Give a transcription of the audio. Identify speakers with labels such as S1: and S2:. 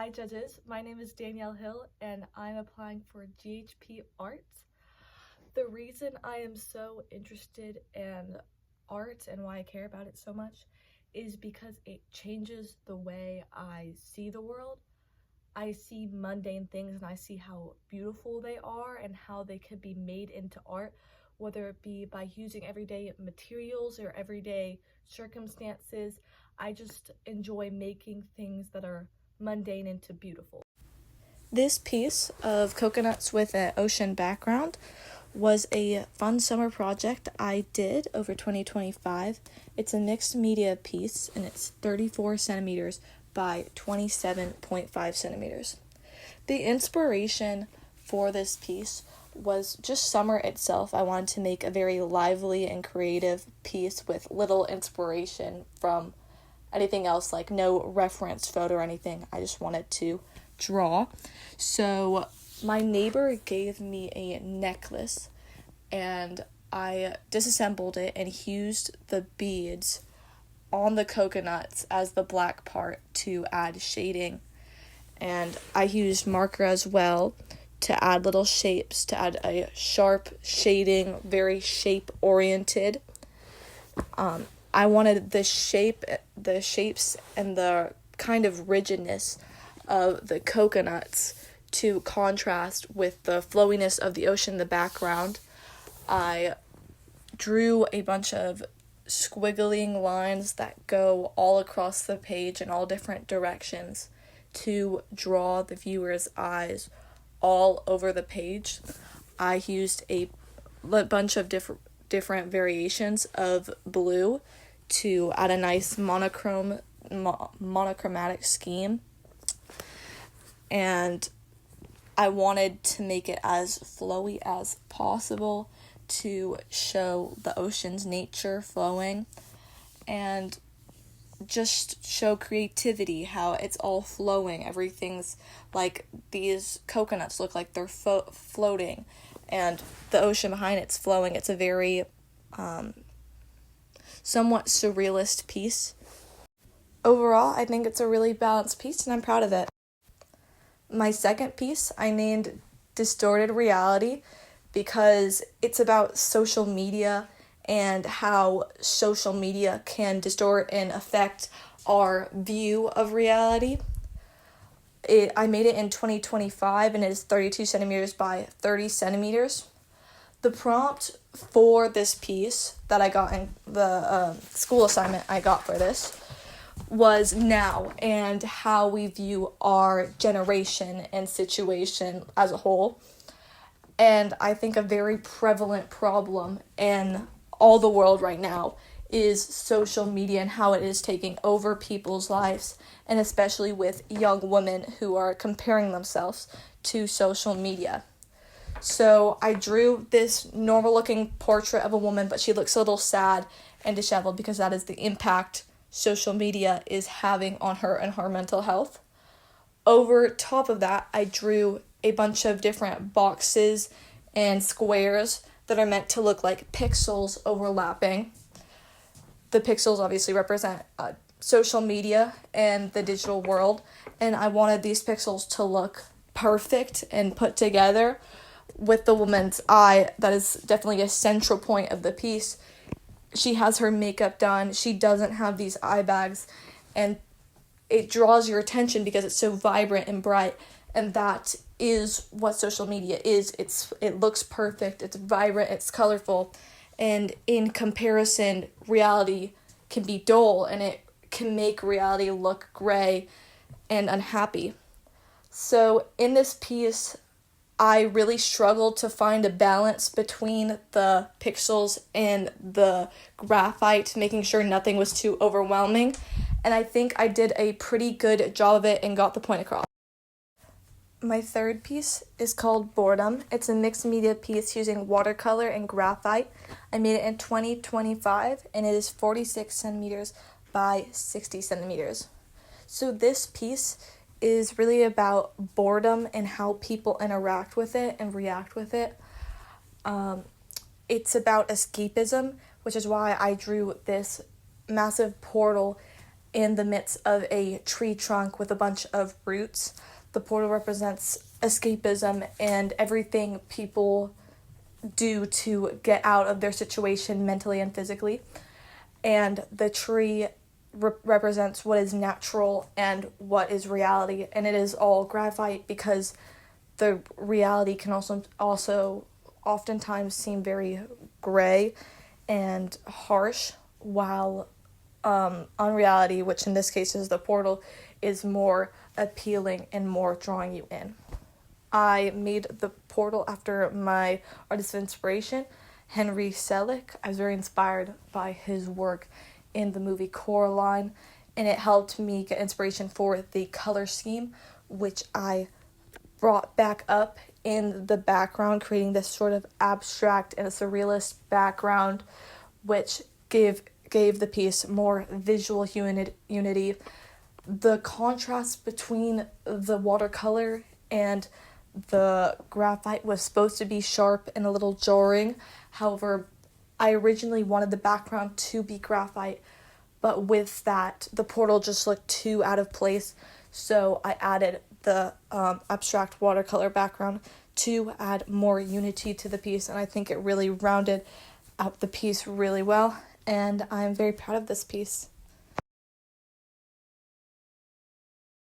S1: Hi judges, my name is Danielle Hill and I'm applying for GHP Arts. The reason I am so interested in art and why I care about it so much is because it changes the way I see the world. I see mundane things and I see how beautiful they are and how they could be made into art, whether it be by using everyday materials or everyday circumstances. I just enjoy making things that are mundane into beautiful. This piece of coconuts with an ocean background was a fun summer project I did over 2025. It's a mixed media piece and it's 34 centimeters by 27.5 centimeters. The inspiration for this piece was just summer itself. I wanted to make a very lively and creative piece with little inspiration from anything else, like no reference photo or anything. I just wanted to draw. So my neighbor gave me a necklace and I disassembled it and used the beads on the coconuts as the black part to add shading. And I used marker as well to add little shapes, to add a sharp shading, very shape oriented. I wanted the shapes and the kind of rigidness of the coconuts to contrast with the flowiness of the ocean in the background. I drew a bunch of squiggling lines that go all across the page in all different directions to draw the viewer's eyes all over the page. I used a bunch of different variations of blue to add a nice monochromatic scheme, and I wanted to make it as flowy as possible to show the ocean's nature flowing and just show creativity, how it's all flowing. Everything's like these coconuts look like they're floating and the ocean behind it's flowing. It's a very somewhat surrealist piece. Overall, I think it's a really balanced piece and I'm proud of it. My second piece I named Distorted Reality because it's about social media and how social media can distort and affect our view of reality. I made it in 2025 and it is 32 centimeters by 30 centimeters. The prompt for this piece that I got in the school assignment I got for this was now and how we view our generation and situation as a whole. And I think a very prevalent problem in all the world right now is social media and how it is taking over people's lives, and especially with young women who are comparing themselves to social media. So I drew this normal looking portrait of a woman, but she looks a little sad and disheveled because that is the impact social media is having on her and her mental health. Over top of that, I drew a bunch of different boxes and squares that are meant to look like pixels overlapping. The pixels obviously represent social media and the digital world, and I wanted these pixels to look perfect and put together with the woman's eye. That is definitely a central point of the piece. She has her makeup done, she doesn't have these eye bags, and it draws your attention because it's so vibrant and bright, and that is what social media is. It looks perfect, it's vibrant, it's colorful, and in comparison, reality can be dull and it can make reality look gray and unhappy. So in this piece, I really struggled to find a balance between the pixels and the graphite, making sure nothing was too overwhelming. And I think I did a pretty good job of it and got the point across. My third piece is called Boredom. It's a mixed media piece using watercolor and graphite. I made it in 2025 and it is 46 centimeters by 60 centimeters. So this piece is really about boredom and how people interact with it and react with it. It's about escapism, which is why I drew this massive portal in the midst of a tree trunk with a bunch of roots. The portal represents escapism and everything people do to get out of their situation mentally and physically. And the tree represents what is natural and what is reality, and it is all graphite because the reality can also oftentimes seem very gray and harsh, while unreality, which in this case is the portal, is more appealing and more drawing you in. I made the portal after my artist of inspiration, Henry Selick. I was very inspired by his work in the movie Coraline, and it helped me get inspiration for the color scheme, which I brought back up in the background, creating this sort of abstract and surrealist background, which gave the piece more visual unity. The contrast between the watercolor and the graphite was supposed to be sharp and a little jarring. However, I originally wanted the background to be graphite, but with that, the portal just looked too out of place, so I added the abstract watercolor background to add more unity to the piece, and I think it really rounded out the piece really well, and I'm very proud of this piece.